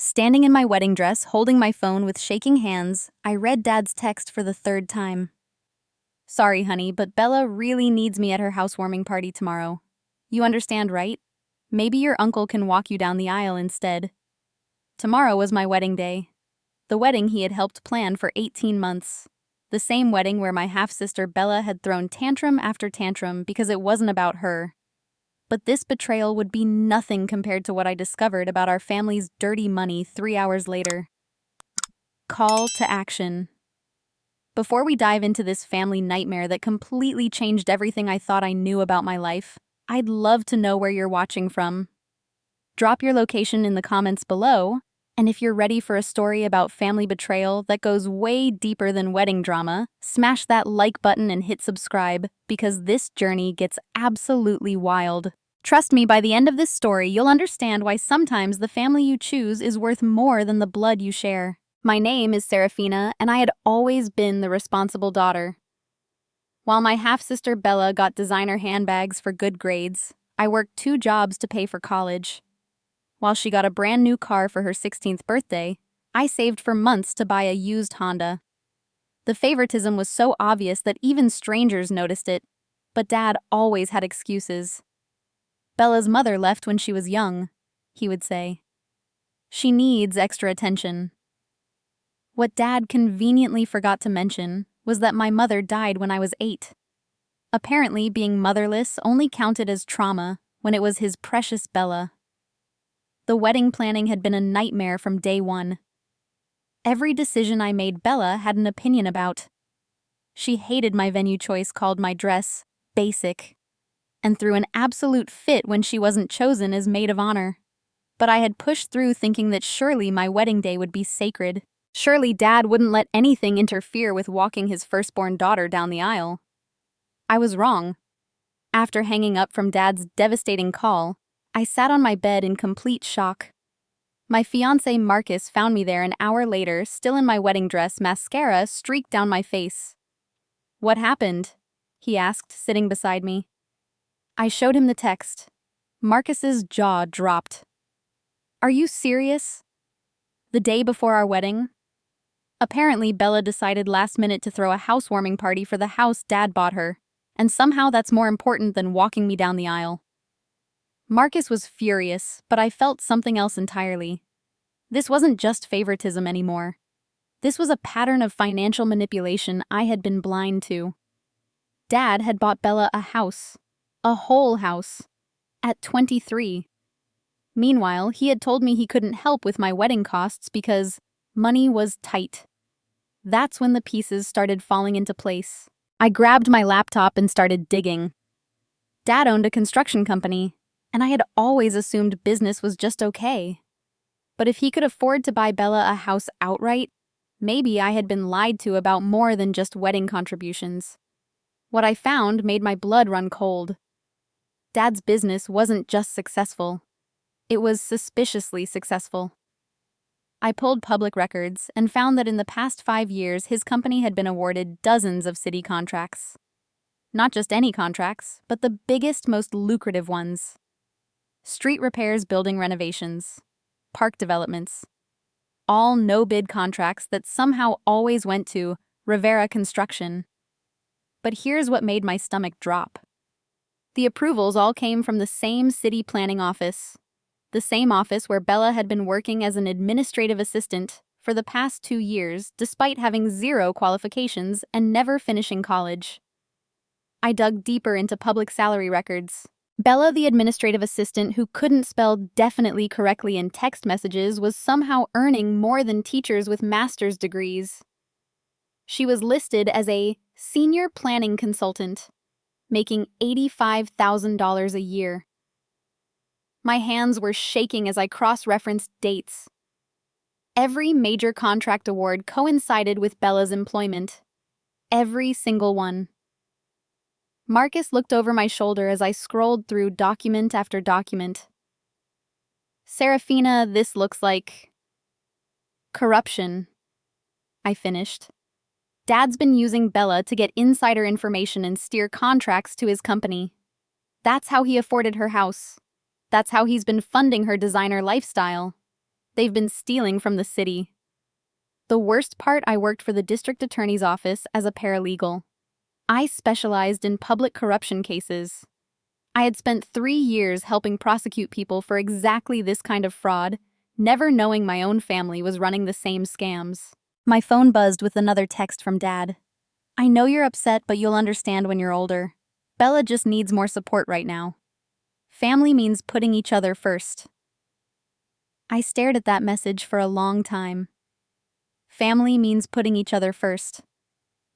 Standing in my wedding dress, holding my phone with shaking hands, I read Dad's text for the third time. Sorry, honey, but Bella really needs me at her housewarming party tomorrow. You understand, right? Maybe your uncle can walk you down the aisle instead. Tomorrow was my wedding day. The wedding he had helped plan for 18 months. The same wedding where my half-sister Bella had thrown tantrum after tantrum because it wasn't about her. But this betrayal would be nothing compared to what I discovered about our family's dirty money 3 hours later. Call to action. Before we dive into this family nightmare that completely changed everything I thought I knew about my life, I'd love to know where you're watching from. Drop your location in the comments below, and if you're ready for a story about family betrayal that goes way deeper than wedding drama, smash that like button and hit subscribe, because this journey gets absolutely wild. Trust me, by the end of this story, you'll understand why sometimes the family you choose is worth more than the blood you share. My name is Serafina, and I had always been the responsible daughter. While my half-sister Bella got designer handbags for good grades, I worked 2 jobs to pay for college. While she got a brand new car for her 16th birthday, I saved for months to buy a used Honda. The favoritism was so obvious that even strangers noticed it, but Dad always had excuses. Bella's mother left when she was young, he would say. She needs extra attention. What Dad conveniently forgot to mention was that my mother died when I was 8. Apparently, being motherless only counted as trauma when it was his precious Bella. The wedding planning had been a nightmare from day one. Every decision I made, Bella had an opinion about. She hated my venue choice called my dress basic, and threw an absolute fit when she wasn't chosen as maid of honor. But I had pushed through thinking that surely my wedding day would be sacred. Surely Dad wouldn't let anything interfere with walking his firstborn daughter down the aisle. I was wrong. After hanging up from Dad's devastating call, I sat on my bed in complete shock. My fiancé Marcus found me there an hour later, still in my wedding dress, mascara streaked down my face. "What happened?" he asked, sitting beside me. I showed him the text. Marcus's jaw dropped. "Are you serious? The day before our wedding?" Apparently, Bella decided last minute to throw a housewarming party for the house Dad bought her, and somehow that's more important than walking me down the aisle. Marcus was furious, but I felt something else entirely. This wasn't just favoritism anymore. This was a pattern of financial manipulation I had been blind to. Dad had bought Bella a house. A whole house. At 23. Meanwhile, he had told me he couldn't help with my wedding costs because money was tight. That's when the pieces started falling into place. I grabbed my laptop and started digging. Dad owned a construction company, and I had always assumed business was just okay. But if he could afford to buy Bella a house outright, maybe I had been lied to about more than just wedding contributions. What I found made my blood run cold. Dad's business wasn't just successful. It was suspiciously successful. I pulled public records and found that in the past 5 years, his company had been awarded dozens of city contracts. Not just any contracts, but the biggest, most lucrative ones. Street repairs, building renovations, park developments. All no-bid contracts that somehow always went to Rivera Construction. But here's what made my stomach drop. The approvals all came from the same city planning office. The same office where Bella had been working as an administrative assistant for the past 2 years, despite having 0 qualifications and never finishing college. I dug deeper into public salary records. Bella, the administrative assistant who couldn't spell definitely correctly in text messages, was somehow earning more than teachers with master's degrees. She was listed as a senior planning consultant, making $85,000 a year. My hands were shaking as I cross-referenced dates. Every major contract award coincided with Bella's employment. Every single one. Marcus looked over my shoulder as I scrolled through document after document. "Serafina, this looks like corruption," I finished. Dad's been using Bella to get insider information and steer contracts to his company. That's how he afforded her house. That's how he's been funding her designer lifestyle. They've been stealing from the city. The worst part, I worked for the district attorney's office as a paralegal. I specialized in public corruption cases. I had spent 3 years helping prosecute people for exactly this kind of fraud, never knowing my own family was running the same scams. My phone buzzed with another text from Dad. I know you're upset, but you'll understand when you're older. Bella just needs more support right now. Family means putting each other first. I stared at that message for a long time. Family means putting each other first.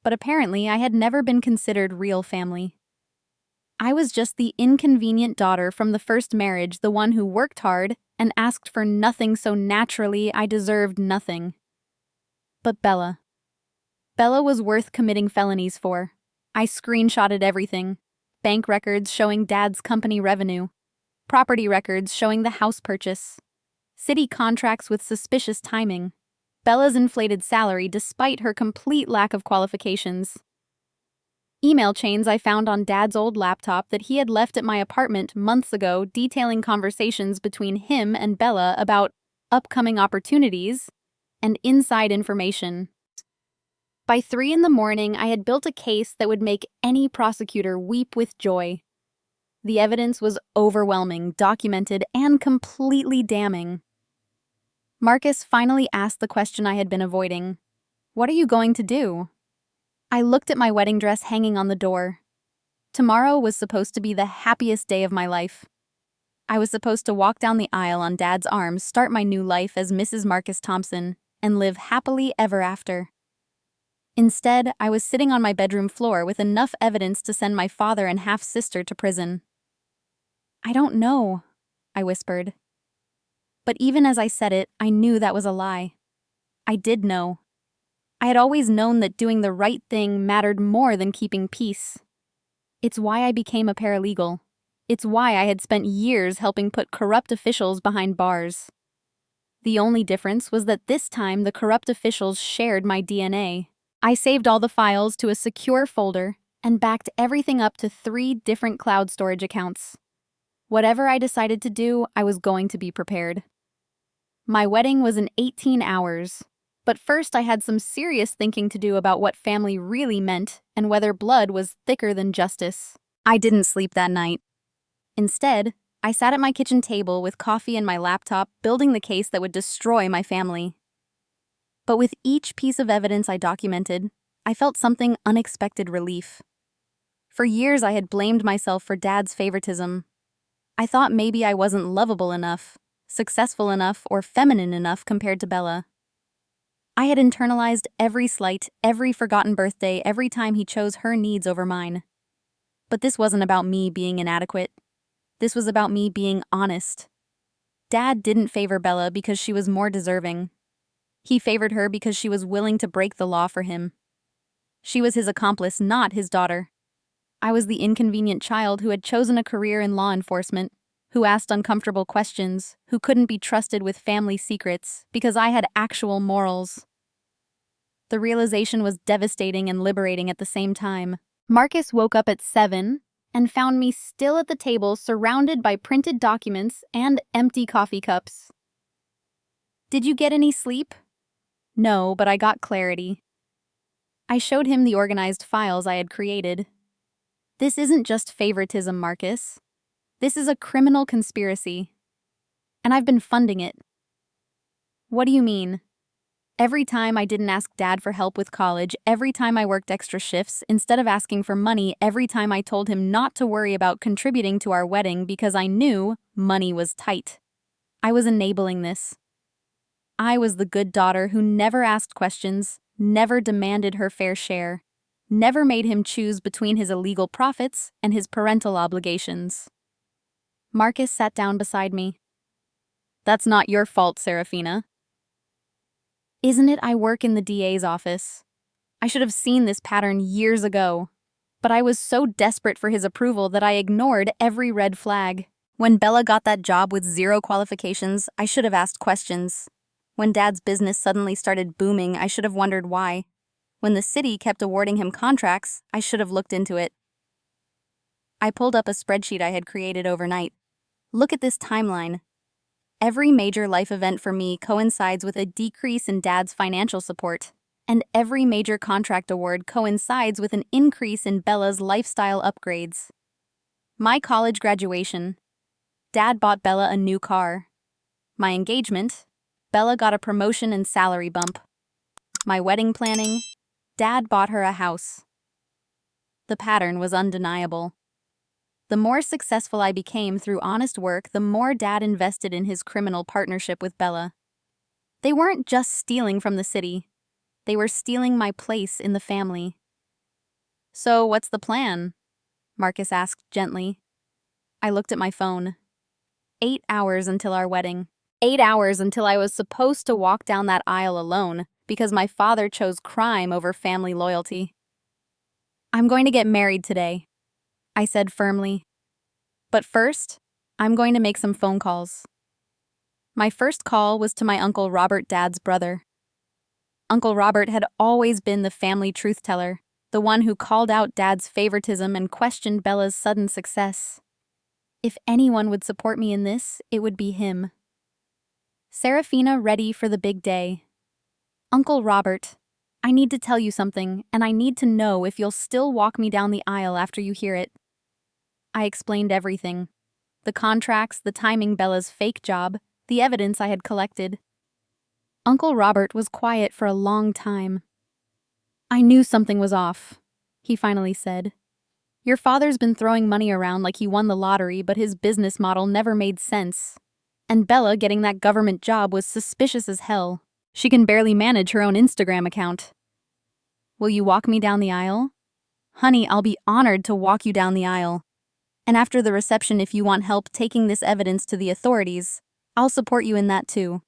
But apparently, I had never been considered real family. I was just the inconvenient daughter from the first marriage, the one who worked hard and asked for nothing so naturally I deserved nothing. But Bella was worth committing felonies for. I screenshotted everything. Bank records showing Dad's company revenue. Property records showing the house purchase. City contracts with suspicious timing. Bella's inflated salary despite her complete lack of qualifications. Email chains I found on Dad's old laptop that he had left at my apartment months ago detailing conversations between him and Bella about upcoming opportunities and inside information. By 3 in the morning, I had built a case that would make any prosecutor weep with joy. The evidence was overwhelming, documented, and completely damning. Marcus finally asked the question I had been avoiding. What are you going to do? I looked at my wedding dress hanging on the door. Tomorrow was supposed to be the happiest day of my life. I was supposed to walk down the aisle on Dad's arm, start my new life as Mrs. Marcus Thompson, and live happily ever after. Instead, I was sitting on my bedroom floor with enough evidence to send my father and half-sister to prison. I don't know, I whispered. But even as I said it, I knew that was a lie. I did know. I had always known that doing the right thing mattered more than keeping peace. It's why I became a paralegal. It's why I had spent years helping put corrupt officials behind bars. The only difference was that this time the corrupt officials shared my DNA. I saved all the files to a secure folder and backed everything up to 3 different cloud storage accounts. Whatever I decided to do, I was going to be prepared. My wedding was in 18 hours, but first I had some serious thinking to do about what family really meant and whether blood was thicker than justice. I didn't sleep that night. Instead, I sat at my kitchen table with coffee and my laptop, building the case that would destroy my family. But with each piece of evidence I documented, I felt something unexpected relief. For years I had blamed myself for Dad's favoritism. I thought maybe I wasn't lovable enough, successful enough, or feminine enough compared to Bella. I had internalized every slight, every forgotten birthday, every time he chose her needs over mine. But this wasn't about me being inadequate. This was about me being honest. Dad didn't favor Bella because she was more deserving. He favored her because she was willing to break the law for him. She was his accomplice, not his daughter. I was the inconvenient child who had chosen a career in law enforcement, who asked uncomfortable questions, who couldn't be trusted with family secrets because I had actual morals. The realization was devastating and liberating at the same time. Marcus woke up at 7 and found me still at the table, surrounded by printed documents and empty coffee cups. Did you get any sleep? No, but I got clarity. I showed him the organized files I had created. This isn't just favoritism, Marcus. This is a criminal conspiracy. And I've been funding it. What do you mean? Every time I didn't ask Dad for help with college, every time I worked extra shifts, instead of asking for money, every time I told him not to worry about contributing to our wedding because I knew money was tight. I was enabling this. I was the good daughter who never asked questions, never demanded her fair share, never made him choose between his illegal profits and his parental obligations. Marcus sat down beside me. That's not your fault, Serafina. Isn't it? I work in the DA's office. I should have seen this pattern years ago, but I was so desperate for his approval that I ignored every red flag. When Bella got that job with 0 qualifications, I should have asked questions. When Dad's business suddenly started booming, I should have wondered why. When the city kept awarding him contracts, I should have looked into it. I pulled up a spreadsheet I had created overnight. Look at this timeline. Every major life event for me coincides with a decrease in Dad's financial support, and every major contract award coincides with an increase in Bella's lifestyle upgrades. My college graduation, Dad bought Bella a new car. My engagement, Bella got a promotion and salary bump. My wedding planning, Dad bought her a house. The pattern was undeniable. The more successful I became through honest work, the more Dad invested in his criminal partnership with Bella. They weren't just stealing from the city. They were stealing my place in the family. "So, what's the plan?" Marcus asked gently. I looked at my phone. 8 hours until our wedding. 8 hours until I was supposed to walk down that aisle alone because my father chose crime over family loyalty. "I'm going to get married today," I said firmly. "But first, I'm going to make some phone calls." My first call was to my Uncle Robert, Dad's brother. Uncle Robert had always been the family truth teller, the one who called out Dad's favoritism and questioned Bella's sudden success. If anyone would support me in this, it would be him. "Serafina, ready for the big day." "Uncle Robert, I need to tell you something, and I need to know if you'll still walk me down the aisle after you hear it." I explained everything. The contracts, the timing Bella's fake job, the evidence I had collected. Uncle Robert was quiet for a long time. "I knew something was off," he finally said. "Your father's been throwing money around like he won the lottery, but his business model never made sense. And Bella getting that government job was suspicious as hell. She can barely manage her own Instagram account." "Will you walk me down the aisle?" "Honey, I'll be honored to walk you down the aisle. And after the reception, if you want help taking this evidence to the authorities, I'll support you in that too.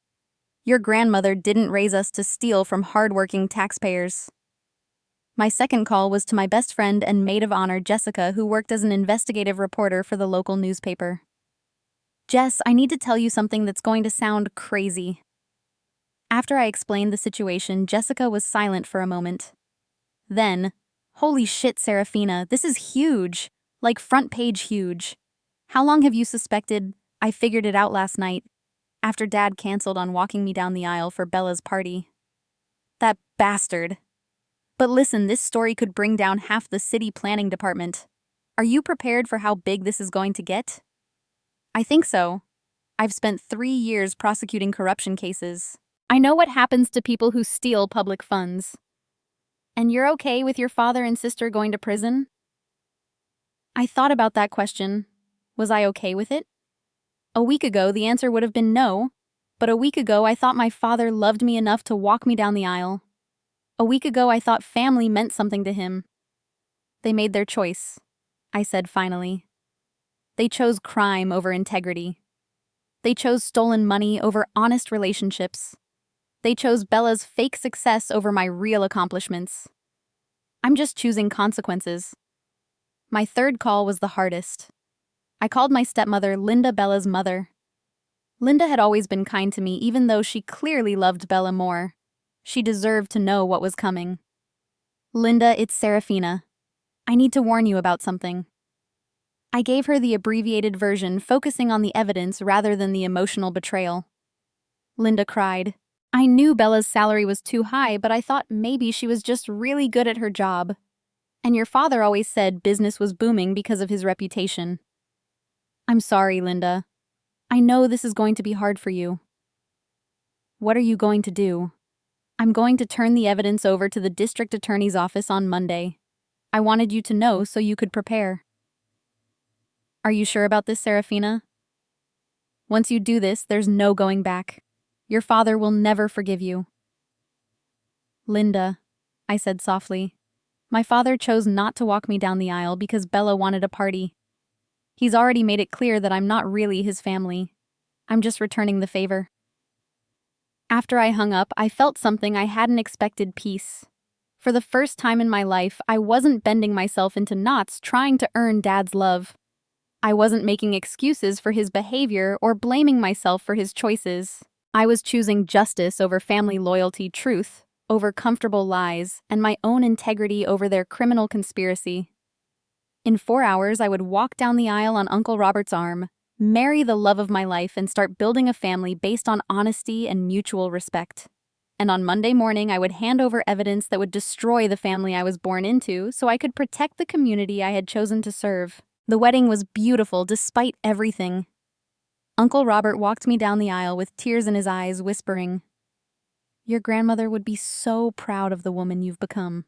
Your grandmother didn't raise us to steal from hardworking taxpayers." My second call was to my best friend and maid of honor, Jessica, who worked as an investigative reporter for the local newspaper. "Jess, I need to tell you something that's going to sound crazy." After I explained the situation, Jessica was silent for a moment. Then, "Holy shit, Serafina, this is huge. Like front page huge. How long have you suspected? I figured it out last night, after Dad canceled on walking me down the aisle for Bella's party. That bastard. But listen, this story could bring down half the city planning department. Are you prepared for how big this is going to get?" "I think so. I've spent 3 years prosecuting corruption cases. I know what happens to people who steal public funds." "And you're okay with your father and sister going to prison?" I thought about that question. Was I okay with it? A week ago, the answer would have been no, but a week ago I thought my father loved me enough to walk me down the aisle. A week ago I thought family meant something to him. "They made their choice," I said finally. "They chose crime over integrity. They chose stolen money over honest relationships. They chose Bella's fake success over my real accomplishments. I'm just choosing consequences." My third call was the hardest. I called my stepmother, Linda, Bella's mother. Linda had always been kind to me, even though she clearly loved Bella more. She deserved to know what was coming. "Linda, it's Serafina. I need to warn you about something." I gave her the abbreviated version, focusing on the evidence rather than the emotional betrayal. Linda cried. "I knew Bella's salary was too high, but I thought maybe she was just really good at her job. And your father always said business was booming because of his reputation." "I'm sorry, Linda. I know this is going to be hard for you." "What are you going to do?" "I'm going to turn the evidence over to the district attorney's office on Monday. I wanted you to know so you could prepare." "Are you sure about this, Serafina?" "Once you do this, there's no going back. Your father will never forgive you." "Linda," I said softly, "my father chose not to walk me down the aisle because Bella wanted a party. He's already made it clear that I'm not really his family. I'm just returning the favor." After I hung up, I felt something I hadn't expected: peace. For the first time in my life, I wasn't bending myself into knots trying to earn Dad's love. I wasn't making excuses for his behavior or blaming myself for his choices. I was choosing justice over family loyalty, truth over comfortable lies, and my own integrity over their criminal conspiracy. In 4 hours, I would walk down the aisle on Uncle Robert's arm, marry the love of my life, and start building a family based on honesty and mutual respect. And on Monday morning, I would hand over evidence that would destroy the family I was born into so I could protect the community I had chosen to serve. The wedding was beautiful despite everything. Uncle Robert walked me down the aisle with tears in his eyes, whispering, "Your grandmother would be so proud of the woman you've become."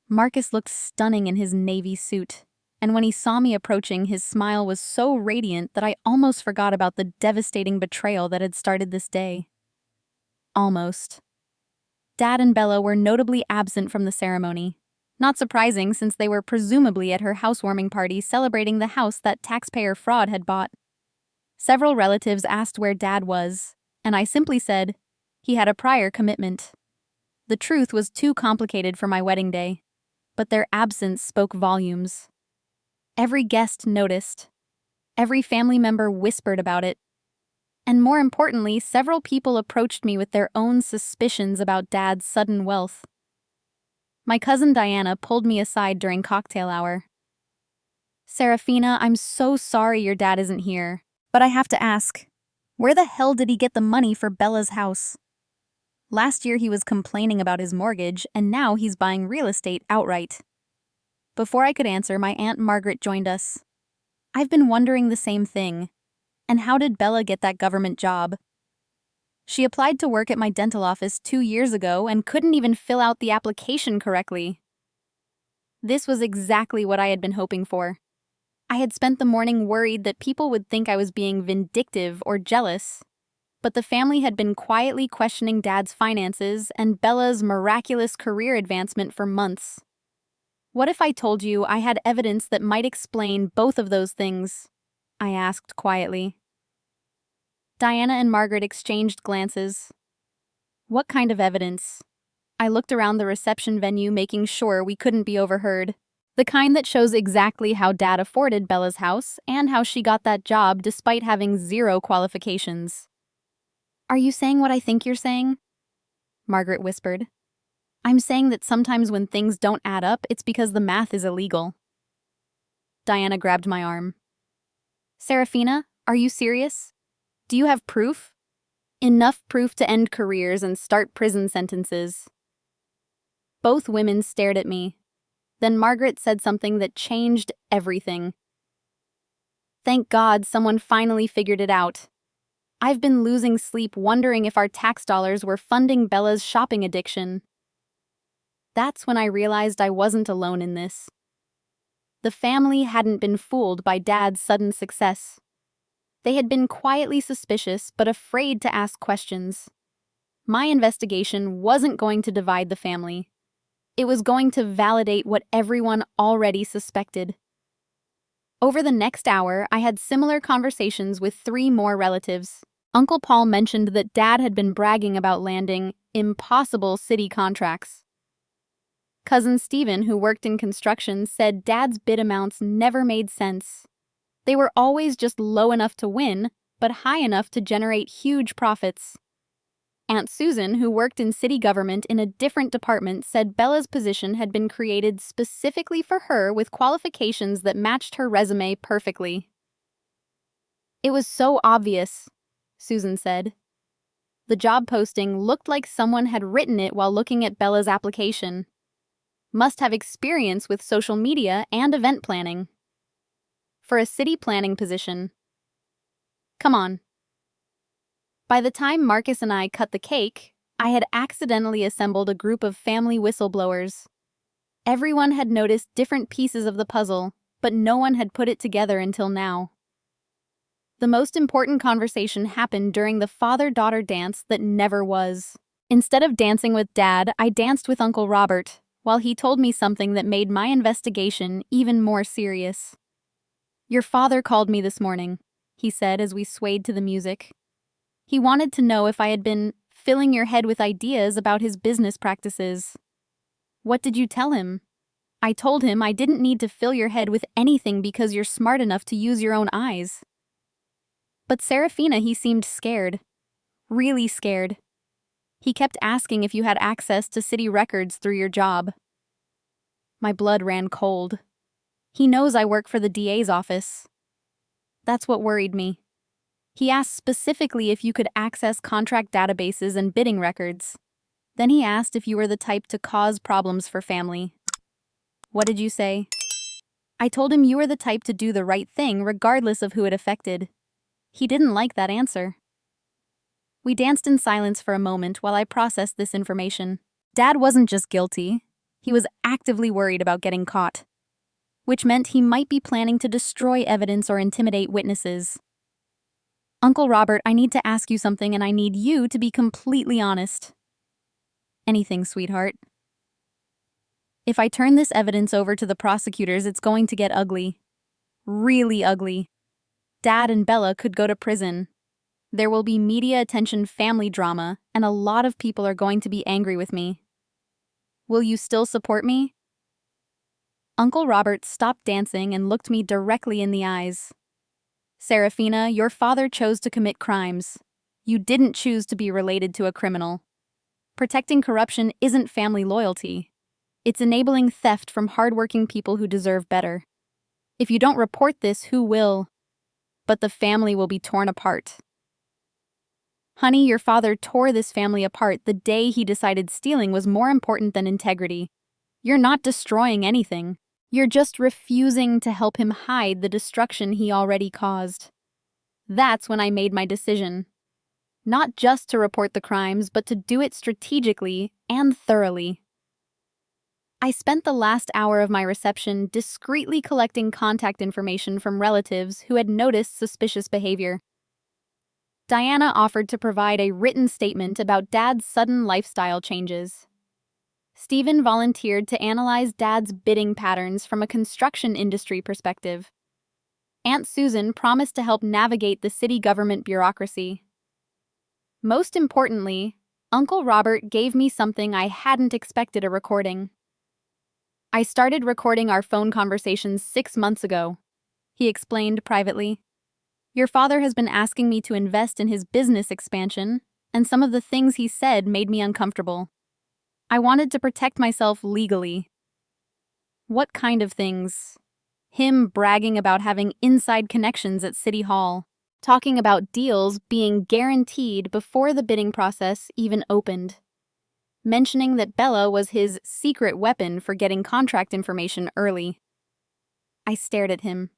Marcus looked stunning in his navy suit, and when he saw me approaching, his smile was so radiant that I almost forgot about the devastating betrayal that had started this day. Almost. Dad and Bella were notably absent from the ceremony. Not surprising, since they were presumably at her housewarming party celebrating the house that taxpayer fraud had bought. Several relatives asked where Dad was, and I simply said he had a prior commitment. The truth was too complicated for my wedding day, but their absence spoke volumes. Every guest noticed. Every family member whispered about it. And more importantly, several people approached me with their own suspicions about Dad's sudden wealth. My cousin Diana pulled me aside during cocktail hour. "Serafina, I'm so sorry your dad isn't here, but I have to ask, where the hell did he get the money for Bella's house? Last year he was complaining about his mortgage, and now he's buying real estate outright." Before I could answer, my Aunt Margaret joined us. "I've been wondering the same thing. And how did Bella get that government job? She applied to work at my dental office 2 years ago and couldn't even fill out the application correctly." This was exactly what I had been hoping for. I had spent the morning worried that people would think I was being vindictive or jealous, but the family had been quietly questioning Dad's finances and Bella's miraculous career advancement for months. "What if I told you I had evidence that might explain both of those things?" I asked quietly. Diana and Margaret exchanged glances. "What kind of evidence?" I looked around the reception venue, making sure we couldn't be overheard. "The kind that shows exactly how Dad afforded Bella's house and how she got that job despite having 0 qualifications." "Are you saying what I think you're saying?" Margaret whispered. "I'm saying that sometimes when things don't add up, it's because the math is illegal." Diana grabbed my arm. "Serafina, are you serious? Do you have proof? Enough proof to end careers and start prison sentences." Both women stared at me. Then Margaret said something that changed everything. "Thank God someone finally figured it out. I've been losing sleep wondering if our tax dollars were funding Bella's shopping addiction." That's when I realized I wasn't alone in this. The family hadn't been fooled by Dad's sudden success. They had been quietly suspicious but afraid to ask questions. My investigation wasn't going to divide the family. It was going to validate what everyone already suspected. Over the next hour, I had similar conversations with 3 more relatives. Uncle Paul mentioned that Dad had been bragging about landing impossible city contracts. Cousin Stephen, who worked in construction, said Dad's bid amounts never made sense. They were always just low enough to win, but high enough to generate huge profits. Aunt Susan, who worked in city government in a different department, said Bella's position had been created specifically for her with qualifications that matched her resume perfectly. "It was so obvious," Susan said. "The job posting looked like someone had written it while looking at Bella's application. Must have experience with social media and event planning. For a city planning position. Come on." By the time Marcus and I cut the cake, I had accidentally assembled a group of family whistleblowers. Everyone had noticed different pieces of the puzzle, but no one had put it together until now. The most important conversation happened during the father-daughter dance that never was. Instead of dancing with Dad, I danced with Uncle Robert, while he told me something that made my investigation even more serious. "Your father called me this morning," he said as we swayed to the music. "He wanted to know if I had been filling your head with ideas about his business practices." "What did you tell him?" "I told him I didn't need to fill your head with anything because you're smart enough to use your own eyes." But Serafina, he seemed scared. Really scared. He kept asking if you had access to city records through your job. My blood ran cold. He knows I work for the DA's office. That's what worried me. He asked specifically if you could access contract databases and bidding records. Then he asked if you were the type to cause problems for family. What did you say? I told him you were the type to do the right thing regardless of who it affected. He didn't like that answer. We danced in silence for a moment while I processed this information. Dad wasn't just guilty, he was actively worried about getting caught, which meant he might be planning to destroy evidence or intimidate witnesses. Uncle Robert, I need to ask you something and I need you to be completely honest. Anything, sweetheart. If I turn this evidence over to the prosecutors, it's going to get ugly. Really ugly. Dad and Bella could go to prison. There will be media attention, family drama, and a lot of people are going to be angry with me. Will you still support me? Uncle Robert stopped dancing and looked me directly in the eyes. Serafina, your father chose to commit crimes. You didn't choose to be related to a criminal. Protecting corruption isn't family loyalty. It's enabling theft from hardworking people who deserve better. If you don't report this, who will? But the family will be torn apart. Honey, your father tore this family apart the day he decided stealing was more important than integrity. You're not destroying anything. You're just refusing to help him hide the destruction he already caused. That's when I made my decision. Not just to report the crimes, but to do it strategically and thoroughly. I spent the last hour of my reception discreetly collecting contact information from relatives who had noticed suspicious behavior. Diana offered to provide a written statement about Dad's sudden lifestyle changes. Stephen volunteered to analyze Dad's bidding patterns from a construction industry perspective. Aunt Susan promised to help navigate the city government bureaucracy. Most importantly, Uncle Robert gave me something I hadn't expected: a recording. I started recording our phone conversations 6 months ago, he explained privately. Your father has been asking me to invest in his business expansion, and some of the things he said made me uncomfortable. I wanted to protect myself legally. What kind of things? Him bragging about having inside connections at City Hall, talking about deals being guaranteed before the bidding process even opened, mentioning that Bella was his secret weapon for getting contract information early. I stared at him.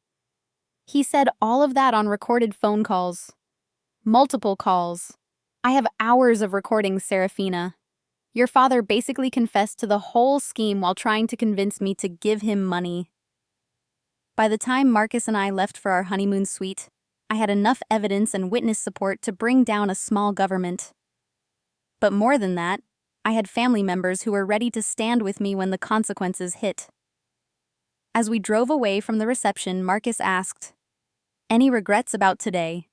He said all of that on recorded phone calls. Multiple calls. I have hours of recordings, Serafina. Your father basically confessed to the whole scheme while trying to convince me to give him money. By the time Marcus and I left for our honeymoon suite, I had enough evidence and witness support to bring down a small government. But more than that, I had family members who were ready to stand with me when the consequences hit. As we drove away from the reception, Marcus asked, "Any regrets about today?"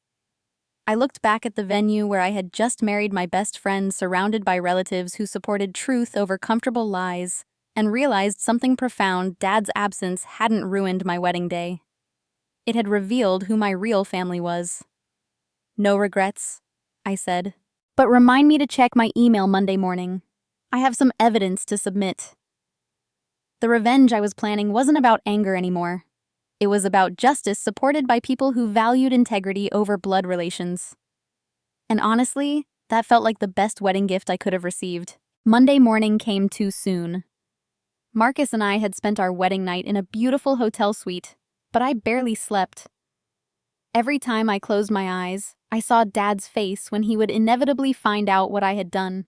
I looked back at the venue where I had just married my best friend, surrounded by relatives who supported truth over comfortable lies, and realized something profound: Dad's absence hadn't ruined my wedding day. It had revealed who my real family was. No regrets, I said. But remind me to check my email Monday morning. I have some evidence to submit. The revenge I was planning wasn't about anger anymore. It was about justice supported by people who valued integrity over blood relations. And honestly, that felt like the best wedding gift I could have received. Monday morning came too soon. Marcus and I had spent our wedding night in a beautiful hotel suite, but I barely slept. Every time I closed my eyes, I saw Dad's face when he would inevitably find out what I had done.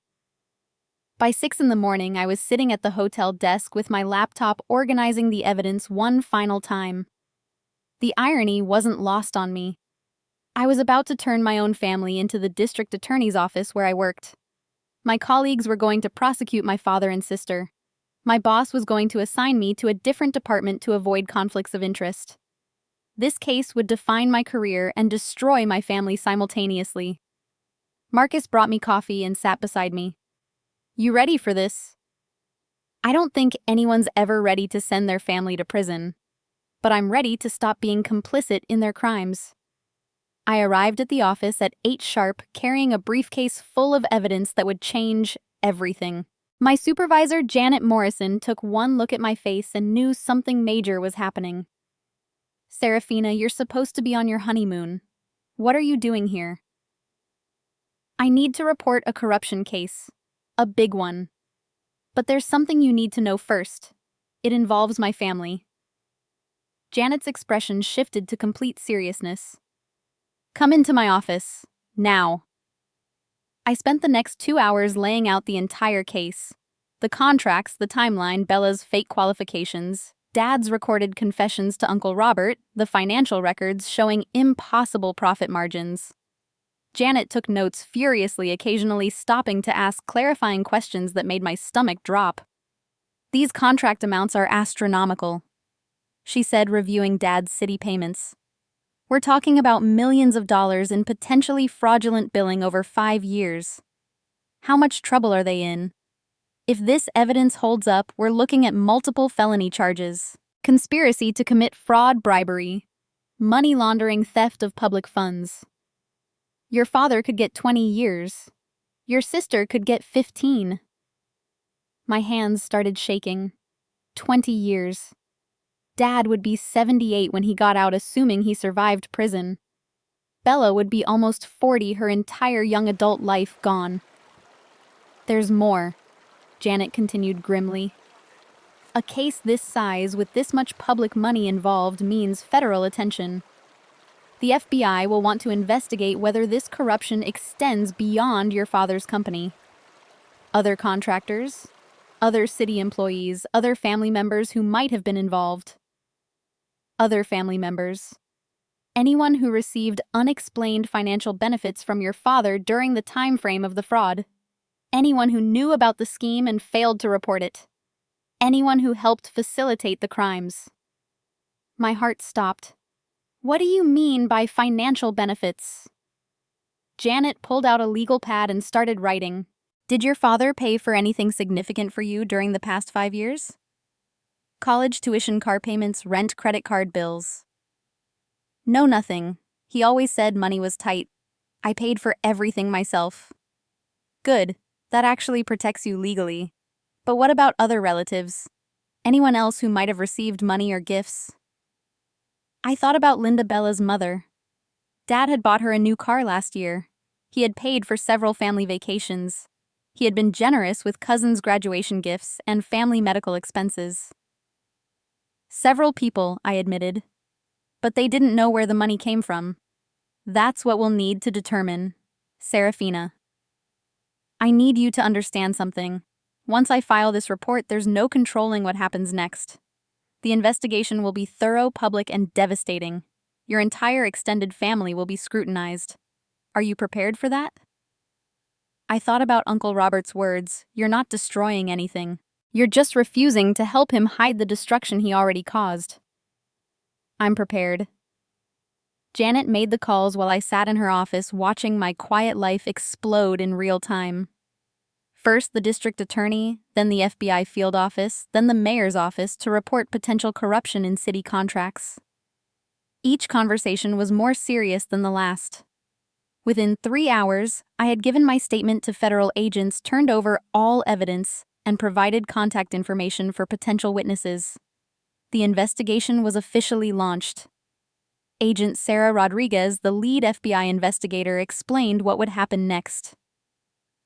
By 6 in the morning, I was sitting at the hotel desk with my laptop organizing the evidence one final time. The irony wasn't lost on me. I was about to turn my own family into the district attorney's office where I worked. My colleagues were going to prosecute my father and sister. My boss was going to assign me to a different department to avoid conflicts of interest. This case would define my career and destroy my family simultaneously. Marcus brought me coffee and sat beside me. You ready for this? I don't think anyone's ever ready to send their family to prison, but I'm ready to stop being complicit in their crimes. I arrived at the office at 8 sharp, carrying a briefcase full of evidence that would change everything. My supervisor, Janet Morrison, took one look at my face and knew something major was happening. Serafina, you're supposed to be on your honeymoon. What are you doing here? I need to report a corruption case. A big one. But there's something you need to know first. It involves my family. Janet's expression shifted to complete seriousness. Come into my office. Now. I spent the next 2 hours laying out the entire case. The contracts, the timeline, Bella's fake qualifications, Dad's recorded confessions to Uncle Robert, the financial records showing impossible profit margins. Janet took notes furiously, occasionally stopping to ask clarifying questions that made my stomach drop. These contract amounts are astronomical, she said, reviewing Dad's city payments. We're talking about millions of dollars in potentially fraudulent billing over 5 years. How much trouble are they in? If this evidence holds up, we're looking at multiple felony charges: conspiracy to commit fraud, bribery, money laundering, theft of public funds. Your father could get 20 years. Your sister could get 15. My hands started shaking. 20 years. Dad would be 78 when he got out, assuming he survived prison. Bella would be almost 40, her entire young adult life gone. There's more, Janet continued grimly. A case this size, with this much public money involved, means federal attention. The FBI will want to investigate whether this corruption extends beyond your father's company. Other contractors, other city employees, other family members who might have been involved. Other family members. Anyone who received unexplained financial benefits from your father during the time frame of the fraud. Anyone who knew about the scheme and failed to report it. Anyone who helped facilitate the crimes. My heart stopped. What do you mean by financial benefits? Janet pulled out a legal pad and started writing. Did your father pay for anything significant for you during the past 5 years? College tuition, car payments, rent, credit card bills. No, nothing. He always said money was tight. I paid for everything myself. Good. That actually protects you legally. But what about other relatives? Anyone else who might have received money or gifts? I thought about Linda, Bella's mother. Dad had bought her a new car last year. He had paid for several family vacations. He had been generous with cousins' graduation gifts and family medical expenses. Several people, I admitted. But they didn't know where the money came from. That's what we'll need to determine. Serafina. I need you to understand something. Once I file this report, there's no controlling what happens next. The investigation will be thorough, public, and devastating. Your entire extended family will be scrutinized. Are you prepared for that? I thought about Uncle Robert's words. You're not destroying anything. You're just refusing to help him hide the destruction he already caused. I'm prepared. Janet made the calls while I sat in her office, watching my quiet life explode in real time. First the district attorney, then the FBI field office, then the mayor's office to report potential corruption in city contracts. Each conversation was more serious than the last. Within 3 hours, I had given my statement to federal agents, turned over all evidence, and provided contact information for potential witnesses. The investigation was officially launched. Agent Sarah Rodriguez, the lead FBI investigator, explained what would happen next.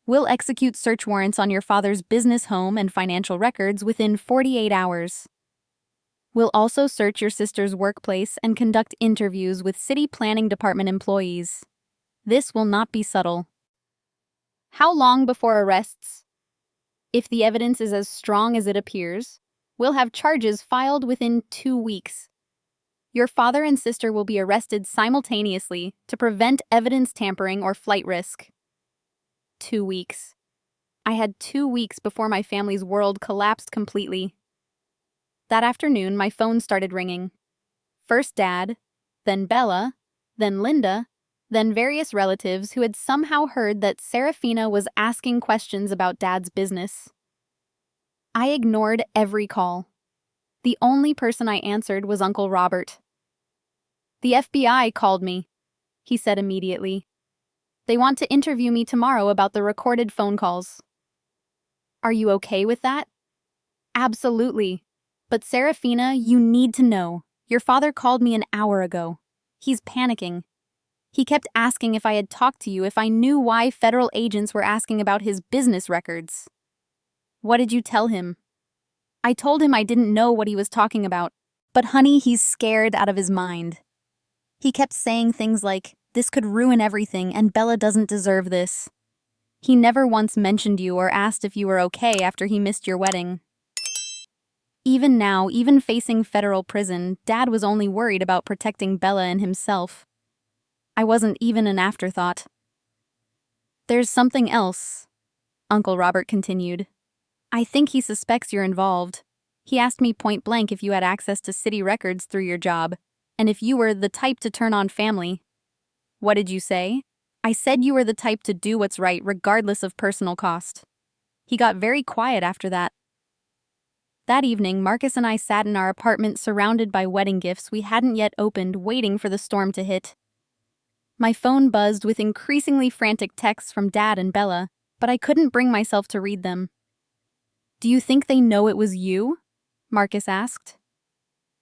We'll execute search warrants on your father's business, home, and financial records within 48 hours. We'll also search your sister's workplace and conduct interviews with city planning department employees. This will not be subtle. How long before arrests? If the evidence is as strong as it appears, we'll have charges filed within 2 weeks. Your father and sister will be arrested simultaneously to prevent evidence tampering or flight risk. 2 weeks. I had 2 weeks before my family's world collapsed completely. That afternoon, my phone started ringing. First Dad, then Bella, then Linda, then various relatives who had somehow heard that Serafina was asking questions about Dad's business. I ignored every call. The only person I answered was Uncle Robert. The FBI called me, he said immediately. They want to interview me tomorrow about the recorded phone calls. Are you okay with that? Absolutely. But Serafina, you need to know. Your father called me an hour ago. He's panicking. He kept asking if I had talked to you, if I knew why federal agents were asking about his business records. What did you tell him? I told him I didn't know what he was talking about. But honey, he's scared out of his mind. He kept saying things like, this could ruin everything and Bella doesn't deserve this. He never once mentioned you or asked if you were okay after he missed your wedding. Even now, even facing federal prison, Dad was only worried about protecting Bella and himself. I wasn't even an afterthought. There's something else, Uncle Robert continued. I think he suspects you're involved. He asked me point blank if you had access to city records through your job, and if you were the type to turn on family. What did you say? I said you were the type to do what's right regardless of personal cost. He got very quiet after that. That evening, Marcus and I sat in our apartment surrounded by wedding gifts we hadn't yet opened, waiting for the storm to hit. My phone buzzed with increasingly frantic texts from Dad and Bella, but I couldn't bring myself to read them. Do you think they know it was you? Marcus asked.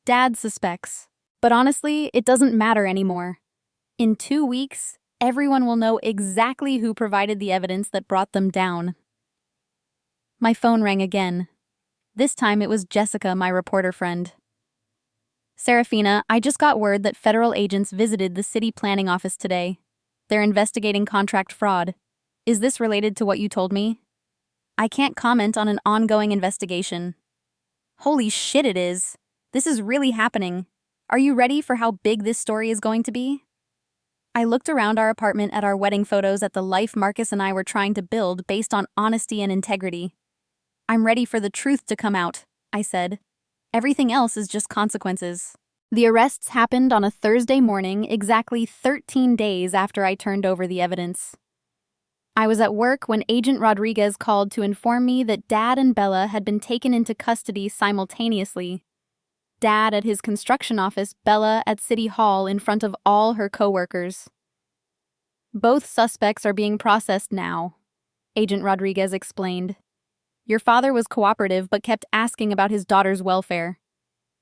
Dad suspects, but honestly, it doesn't matter anymore. In 2 weeks, everyone will know exactly who provided the evidence that brought them down. My phone rang again. This time it was Jessica, my reporter friend. Serafina, I just got word that federal agents visited the city planning office today. They're investigating contract fraud. Is this related to what you told me? I can't comment on an ongoing investigation. Holy shit, it is. This is really happening. Are you ready for how big this story is going to be? I looked around our apartment at our wedding photos, at the life Marcus and I were trying to build based on honesty and integrity. I'm ready for the truth to come out, I said. Everything else is just consequences. The arrests happened on a Thursday morning, exactly 13 days after I turned over the evidence. I was at work when Agent Rodriguez called to inform me that Dad and Bella had been taken into custody simultaneously. Dad at his construction office, Bella at City Hall in front of all her coworkers. Both suspects are being processed now, Agent Rodriguez explained. Your father was cooperative but kept asking about his daughter's welfare.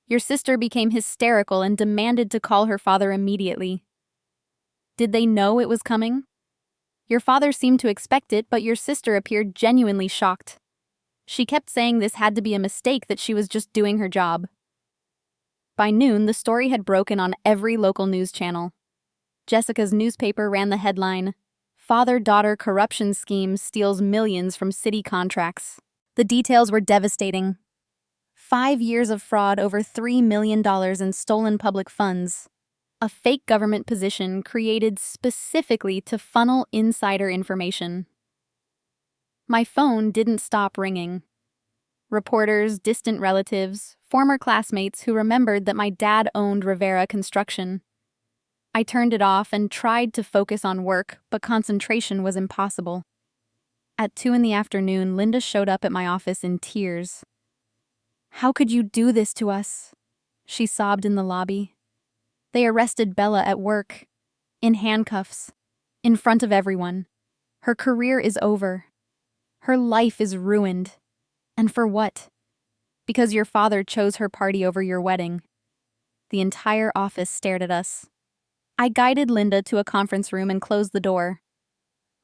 Your sister became hysterical and demanded to call her father immediately. Did they know it was coming? Your father seemed to expect it, but your sister appeared genuinely shocked. She kept saying this had to be a mistake, that she was just doing her job. By noon, the story had broken on every local news channel. Jessica's newspaper ran the headline, "Father-daughter corruption scheme steals millions from city contracts." The details were devastating. 5 years of fraud, over $3 million in stolen public funds. A fake government position created specifically to funnel insider information. My phone didn't stop ringing. Reporters, distant relatives, former classmates who remembered that my dad owned Rivera Construction. I turned it off and tried to focus on work, but concentration was impossible. At 2 in the afternoon, Linda showed up at my office in tears. How could you do this to us? She sobbed in the lobby. They arrested Bella at work, in handcuffs, in front of everyone. Her career is over. Her life is ruined. And for what? Because your father chose her party over your wedding. The entire office stared at us. I guided Linda to a conference room and closed the door.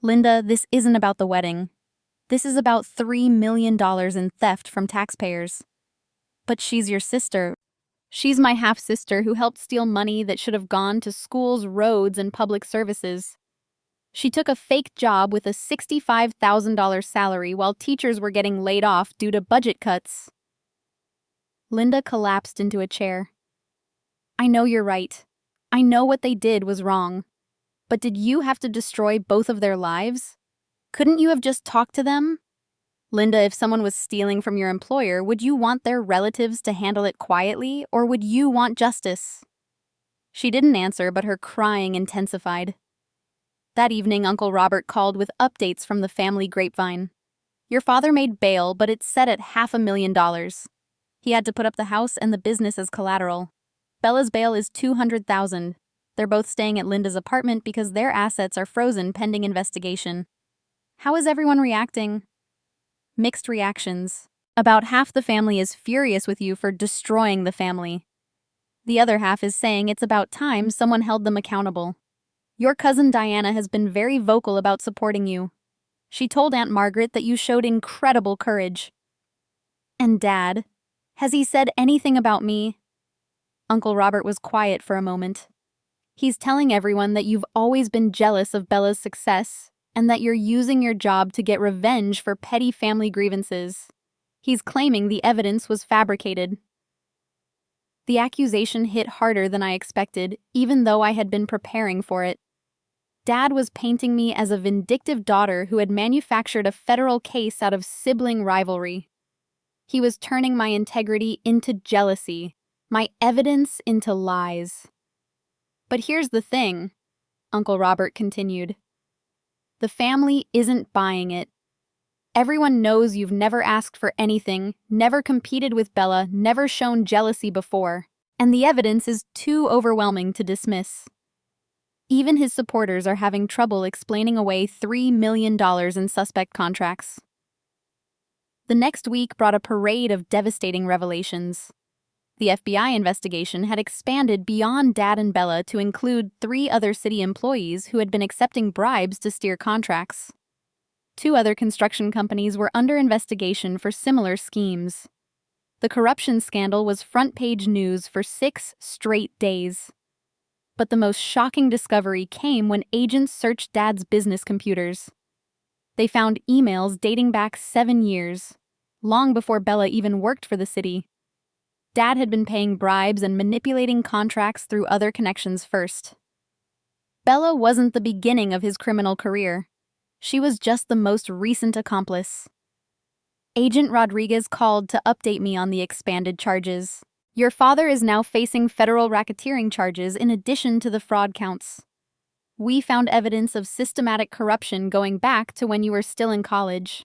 Linda, this isn't about the wedding. This is about $3 million in theft from taxpayers. But she's your sister. She's my half-sister who helped steal money that should have gone to schools, roads, and public services. She took a fake job with a $65,000 salary while teachers were getting laid off due to budget cuts. Linda collapsed into a chair. I know you're right. I know what they did was wrong. But did you have to destroy both of their lives? Couldn't you have just talked to them? Linda, if someone was stealing from your employer, would you want their relatives to handle it quietly, or would you want justice? She didn't answer, but her crying intensified. That evening, Uncle Robert called with updates from the family grapevine. Your father made bail, but it's set at $500,000. He had to put up the house and the business as collateral. Bella's bail is $200,000. They're both staying at Linda's apartment because their assets are frozen pending investigation. How is everyone reacting? Mixed reactions. About half the family is furious with you for destroying the family. The other half is saying it's about time someone held them accountable. Your cousin Diana has been very vocal about supporting you. She told Aunt Margaret that you showed incredible courage. And Dad? Has he said anything about me? Uncle Robert was quiet for a moment. He's telling everyone that you've always been jealous of Bella's success and that you're using your job to get revenge for petty family grievances. He's claiming the evidence was fabricated. The accusation hit harder than I expected, even though I had been preparing for it. Dad was painting me as a vindictive daughter who had manufactured a federal case out of sibling rivalry. He was turning my integrity into jealousy, my evidence into lies. But here's the thing, Uncle Robert continued. The family isn't buying it. Everyone knows you've never asked for anything, never competed with Bella, never shown jealousy before, and the evidence is too overwhelming to dismiss. Even his supporters are having trouble explaining away $3 million in suspect contracts. The next week brought a parade of devastating revelations. The FBI investigation had expanded beyond Dad and Bella to include 3 other city employees who had been accepting bribes to steer contracts. 2 other construction companies were under investigation for similar schemes. The corruption scandal was front-page news for 6 straight days. But the most shocking discovery came when agents searched Dad's business computers. They found emails dating back 7 years, long before Bella even worked for the city. Dad had been paying bribes and manipulating contracts through other connections first. Bella wasn't the beginning of his criminal career. She was just the most recent accomplice. Agent Rodriguez called to update me on the expanded charges. Your father is now facing federal racketeering charges in addition to the fraud counts. We found evidence of systematic corruption going back to when you were still in college.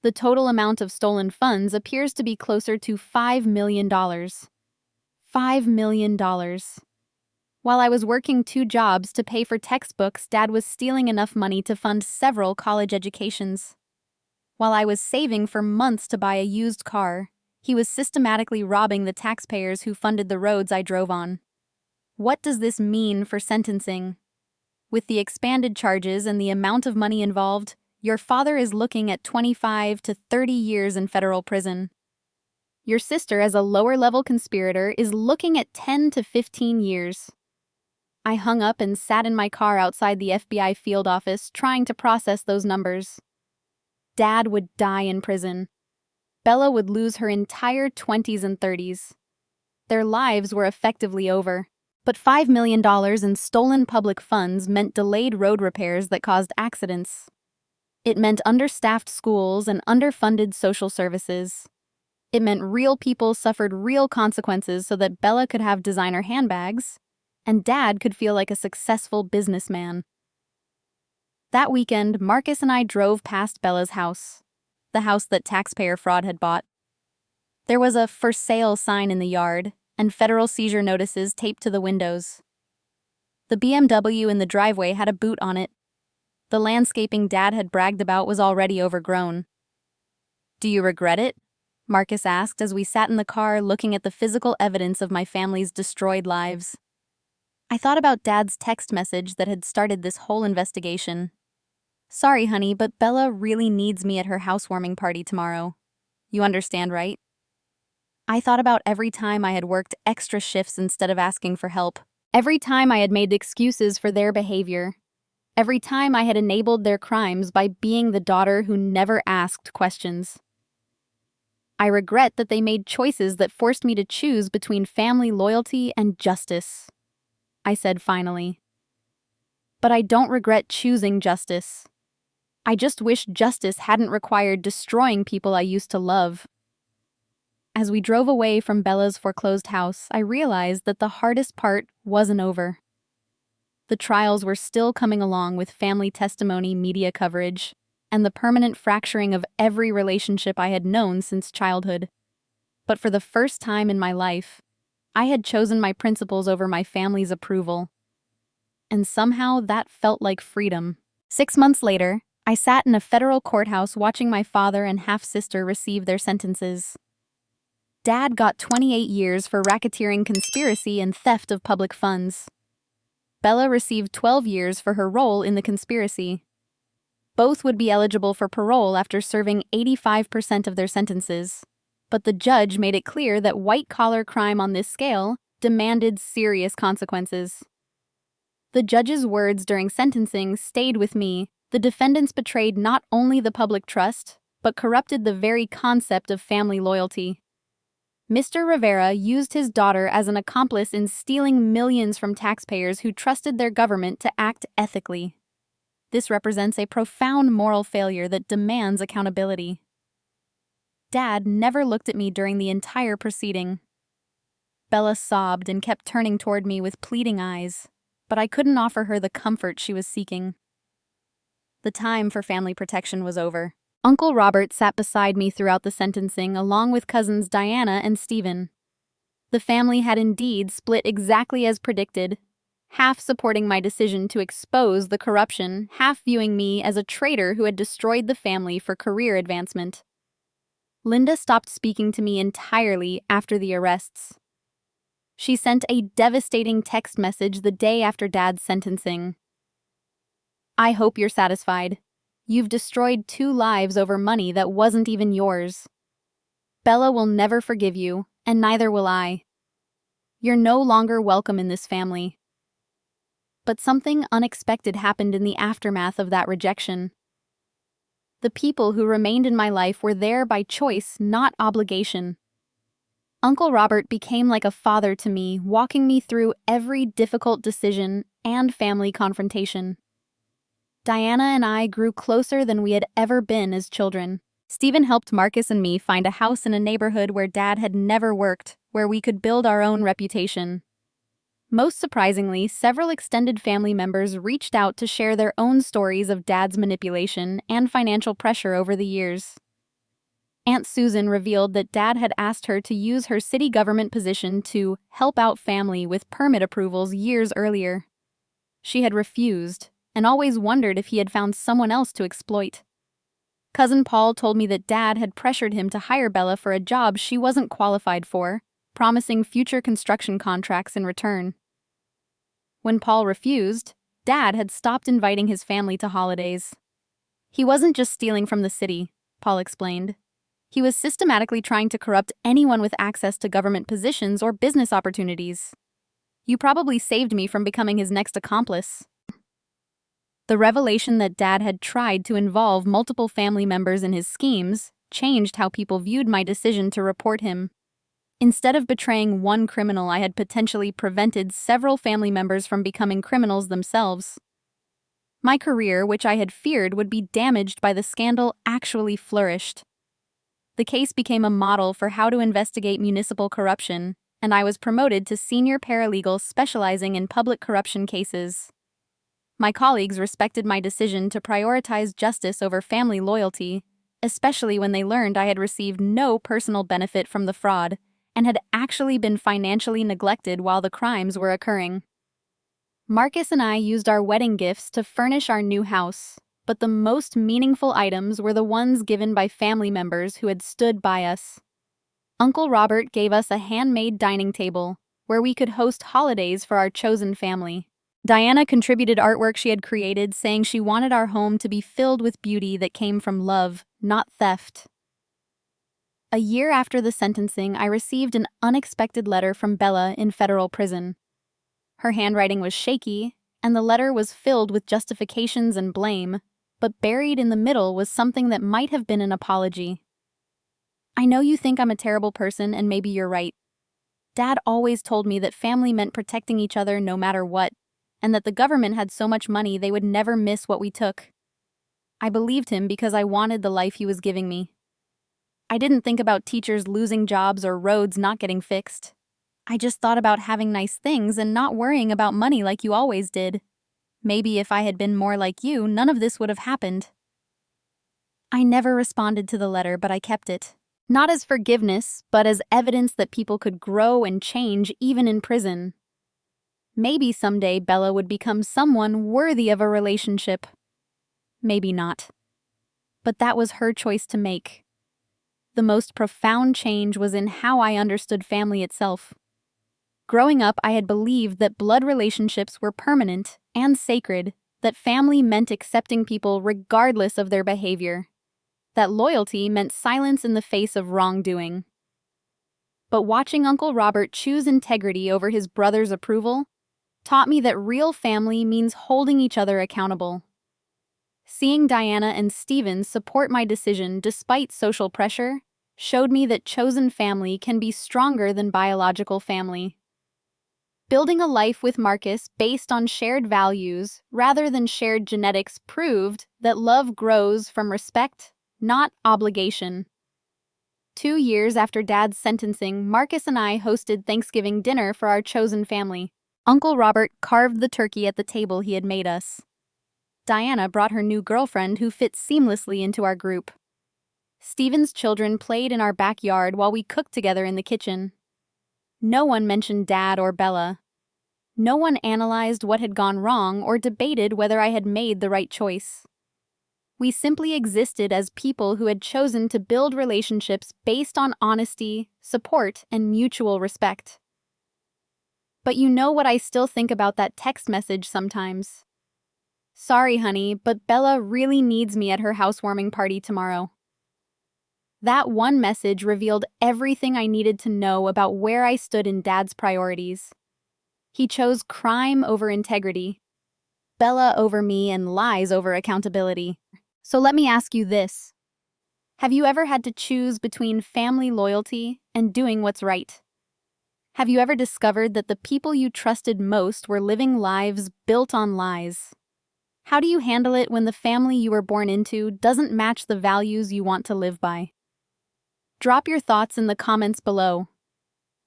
The total amount of stolen funds appears to be closer to $5 million. $5 million. While I was working 2 jobs to pay for textbooks, Dad was stealing enough money to fund several college educations. While I was saving for months to buy a used car, he was systematically robbing the taxpayers who funded the roads I drove on. What does this mean for sentencing? With the expanded charges and the amount of money involved, your father is looking at 25 to 30 years in federal prison. Your sister, as a lower-level conspirator, is looking at 10 to 15 years. I hung up and sat in my car outside the FBI field office, trying to process those numbers. Dad would die in prison. Bella would lose her entire 20s and 30s. Their lives were effectively over. But $5 million in stolen public funds meant delayed road repairs that caused accidents. It meant understaffed schools and underfunded social services. It meant real people suffered real consequences so that Bella could have designer handbags, and Dad could feel like a successful businessman. That weekend, Marcus and I drove past Bella's house, the house that taxpayer fraud had bought. There was a "for sale" sign in the yard, and federal seizure notices taped to the windows. The BMW in the driveway had a boot on it. The landscaping Dad had bragged about was already overgrown. "Do you regret it?" Marcus asked as we sat in the car looking at the physical evidence of my family's destroyed lives. I thought about Dad's text message that had started this whole investigation. "Sorry, honey, but Bella really needs me at her housewarming party tomorrow. You understand, right?" I thought about every time I had worked extra shifts instead of asking for help. Every time I had made excuses for their behavior. Every time I had enabled their crimes by being the daughter who never asked questions. I regret that they made choices that forced me to choose between family loyalty and justice, I said finally. But I don't regret choosing justice. I just wish justice hadn't required destroying people I used to love. As we drove away from Bella's foreclosed house, I realized that the hardest part wasn't over. The trials were still coming along with family testimony, media coverage, and the permanent fracturing of every relationship I had known since childhood. But for the first time in my life, I had chosen my principles over my family's approval. And somehow that felt like freedom. 6 months later, I sat in a federal courthouse watching my father and half-sister receive their sentences. Dad got 28 years for racketeering conspiracy and theft of public funds. Bella received 12 years for her role in the conspiracy. Both would be eligible for parole after serving 85% of their sentences. But the judge made it clear that white-collar crime on this scale demanded serious consequences. The judge's words during sentencing stayed with me. The defendants betrayed not only the public trust, but corrupted the very concept of family loyalty. Mr. Rivera used his daughter as an accomplice in stealing millions from taxpayers who trusted their government to act ethically. This represents a profound moral failure that demands accountability. Dad never looked at me during the entire proceeding. Bella sobbed and kept turning toward me with pleading eyes, but I couldn't offer her the comfort she was seeking. The time for family protection was over. Uncle Robert sat beside me throughout the sentencing, along with cousins Diana and Stephen. The family had indeed split exactly as predicted, half supporting my decision to expose the corruption, half viewing me as a traitor who had destroyed the family for career advancement. Linda stopped speaking to me entirely after the arrests. She sent a devastating text message the day after Dad's sentencing. "I hope you're satisfied. You've destroyed 2 lives over money that wasn't even yours. Bella will never forgive you, and neither will I. You're no longer welcome in this family." But something unexpected happened in the aftermath of that rejection. The people who remained in my life were there by choice, not obligation. Uncle Robert became like a father to me, walking me through every difficult decision and family confrontation. Diana and I grew closer than we had ever been as children. Stephen helped Marcus and me find a house in a neighborhood where Dad had never worked, where we could build our own reputation. Most surprisingly, several extended family members reached out to share their own stories of Dad's manipulation and financial pressure over the years. Aunt Susan revealed that Dad had asked her to use her city government position to help out family with permit approvals years earlier. She had refused, and always wondered if he had found someone else to exploit. Cousin Paul told me that Dad had pressured him to hire Bella for a job she wasn't qualified for, promising future construction contracts in return. When Paul refused, Dad had stopped inviting his family to holidays. "He wasn't just stealing from the city," Paul explained. "He was systematically trying to corrupt anyone with access to government positions or business opportunities. You probably saved me from becoming his next accomplice." The revelation that Dad had tried to involve multiple family members in his schemes changed how people viewed my decision to report him. Instead of betraying one criminal, I had potentially prevented several family members from becoming criminals themselves. My career, which I had feared would be damaged by the scandal, actually flourished. The case became a model for how to investigate municipal corruption, and I was promoted to senior paralegal specializing in public corruption cases. My colleagues respected my decision to prioritize justice over family loyalty, especially when they learned I had received no personal benefit from the fraud and had actually been financially neglected while the crimes were occurring. Marcus and I used our wedding gifts to furnish our new house, but the most meaningful items were the ones given by family members who had stood by us. Uncle Robert gave us a handmade dining table where we could host holidays for our chosen family. Diana contributed artwork she had created, saying she wanted our home to be filled with beauty that came from love, not theft. A year after the sentencing, I received an unexpected letter from Bella in federal prison. Her handwriting was shaky, and the letter was filled with justifications and blame, but buried in the middle was something that might have been an apology. "I know you think I'm a terrible person, and maybe you're right. Dad always told me that family meant protecting each other no matter what, and that the government had so much money they would never miss what we took. I believed him because I wanted the life he was giving me. I didn't think about teachers losing jobs or roads not getting fixed. I just thought about having nice things and not worrying about money like you always did. Maybe if I had been more like you, none of this would have happened." I never responded to the letter, but I kept it. Not as forgiveness, but as evidence that people could grow and change even in prison. Maybe someday Bella would become someone worthy of a relationship. Maybe not. But that was her choice to make. the most profound change was in how I understood family itself. Growing up, I had believed that blood relationships were permanent and sacred, that family meant accepting people regardless of their behavior, that loyalty meant silence in the face of wrongdoing. But watching Uncle Robert choose integrity over his brother's approval taught me that real family means holding each other accountable. Seeing Diana and Steven support my decision despite social pressure showed me that chosen family can be stronger than biological family. Building a life with Marcus based on shared values rather than shared genetics proved that love grows from respect, not obligation. 2 years after Dad's sentencing, Marcus and I hosted Thanksgiving dinner for our chosen family. Uncle Robert carved the turkey at the table he had made us. Diana brought her new girlfriend who fit seamlessly into our group. Steven's children played in our backyard while we cooked together in the kitchen. No one mentioned Dad or Bella. No one analyzed what had gone wrong or debated whether I had made the right choice. We simply existed as people who had chosen to build relationships based on honesty, support, and mutual respect. But you know what I still think about that text message sometimes? Sorry, honey, but Bella really needs me at her housewarming party tomorrow. That one message revealed everything I needed to know about where I stood in Dad's priorities. He chose crime over integrity, Bella over me, and lies over accountability. So let me ask you this. Have you ever had to choose between family loyalty and doing what's right? Have you ever discovered that the people you trusted most were living lives built on lies? How do you handle it when the family you were born into doesn't match the values you want to live by? Drop your thoughts in the comments below.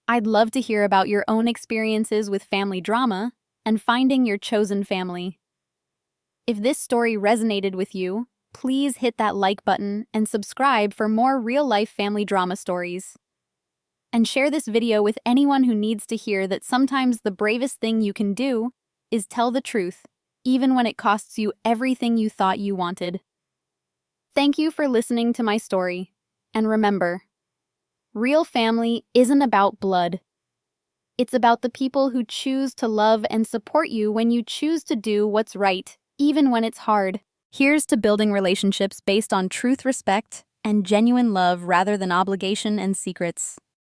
I'd love to hear about your own experiences with family drama and finding your chosen family. If this story resonated with you, please hit that like button and subscribe for more real-life family drama stories. And share this video with anyone who needs to hear that sometimes the bravest thing you can do is tell the truth, even when it costs you everything you thought you wanted. Thank you for listening to my story. And remember, real family isn't about blood. It's about the people who choose to love and support you when you choose to do what's right, even when it's hard. Here's to building relationships based on truth, respect, and genuine love rather than obligation and secrets.